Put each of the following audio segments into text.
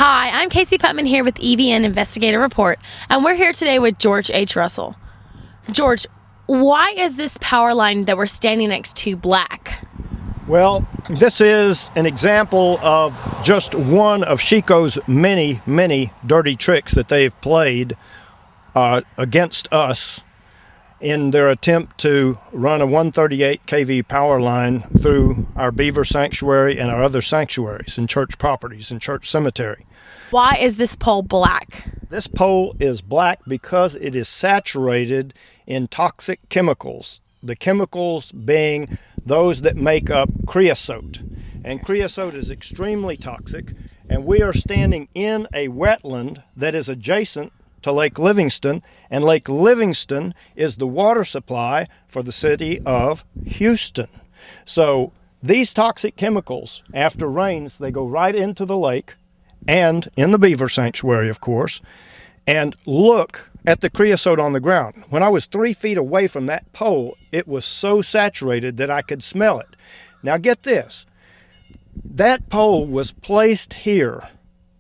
Hi, I'm Casey Putman here with EVN Investigative Report, and we're here today with George H. Russell. George, why is this power line that we're standing next to black? Well, this is an example of just one of SHECO's many, many dirty tricks that they've played against us in their attempt to run a 138 kV power line through our beaver sanctuary and our other sanctuaries and church properties and church cemetery. Why is this pole black? This pole is black because it is saturated in toxic chemicals. The chemicals being those that make up creosote. And creosote is extremely toxic, and we are standing in a wetland that is adjacent to Lake Livingston, and Lake Livingston is the water supply for the city of Houston. So these toxic chemicals, after rains, they go right into the lake and in the beaver sanctuary, of course. And look at the creosote on the ground. When I was 3 feet away from that pole, it was so saturated that I could smell it. Now get this, that pole was placed here,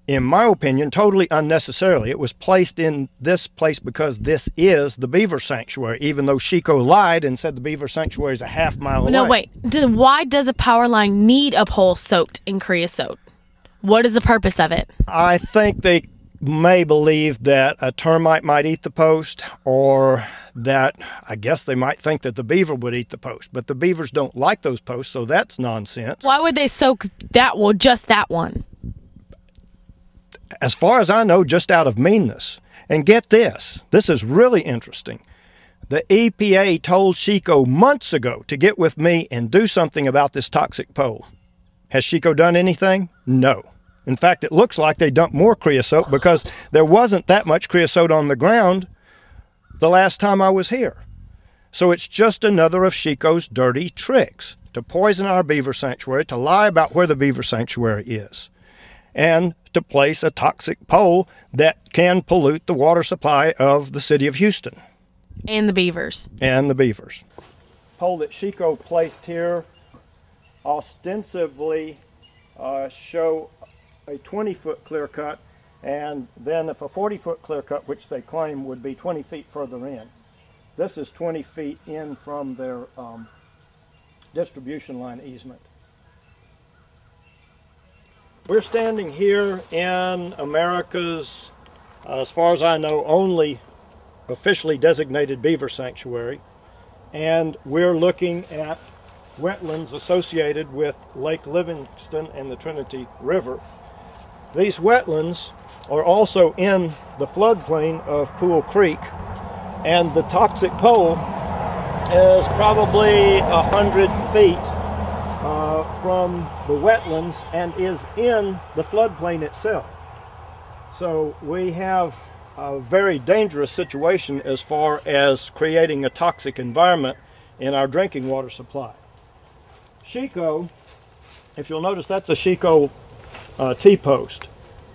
in my opinion, totally unnecessarily. It was placed in this place because this is the beaver sanctuary, even though SHECO lied and said the beaver sanctuary is a half-mile away. No, wait. Why does a power line need a pole soaked in creosote? What is the purpose of it? I think they may believe that a termite might eat the post, or that I guess they might think that the beaver would eat the post, but the beavers don't like those posts, so that's nonsense. Why would they soak that one, just that one? As far as I know, just out of meanness. And get this, this is really interesting. The EPA told SHECO months ago to get with me and do something about this toxic pole. Has SHECO done anything? No. In fact, it looks like they dumped more creosote because there wasn't that much creosote on the ground the last time I was here. So it's just another of SHECO's dirty tricks to poison our beaver sanctuary, to lie about where the beaver sanctuary is, and to place a toxic pole that can pollute the water supply of the city of Houston. And the beavers. And the beavers. Pole that SHECO placed here ostensibly show a 20-foot clear cut, and then if a 40-foot clear cut, which they claim would be 20 feet further in. This is 20 feet in from their distribution line easement. We're standing here in America's, as far as I know, only officially designated beaver sanctuary, and we're looking at wetlands associated with Lake Livingston and the Trinity River. These wetlands are also in the floodplain of Pool Creek, and the toxic pole is probably 100 feet from the wetlands and is in the floodplain itself. So we have a very dangerous situation as far as creating a toxic environment in our drinking water supply. SHECO, if you'll notice, that's a SHECO T-post.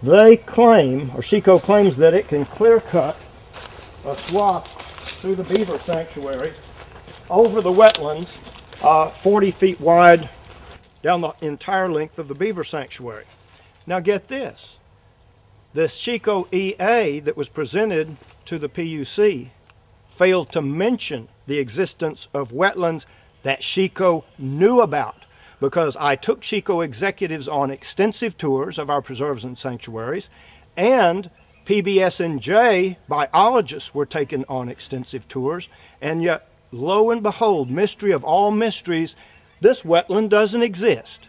They claim, or SHECO claims, that it can clear cut a swath through the beaver sanctuary over the wetlands 40 feet wide down the entire length of the beaver sanctuary. Now get this, this SHECO EA that was presented to the PUC failed to mention the existence of wetlands that SHECO knew about, because I took SHECO executives on extensive tours of our preserves and sanctuaries, and PBS&J biologists were taken on extensive tours, and yet, lo and behold, mystery of all mysteries, this wetland doesn't exist.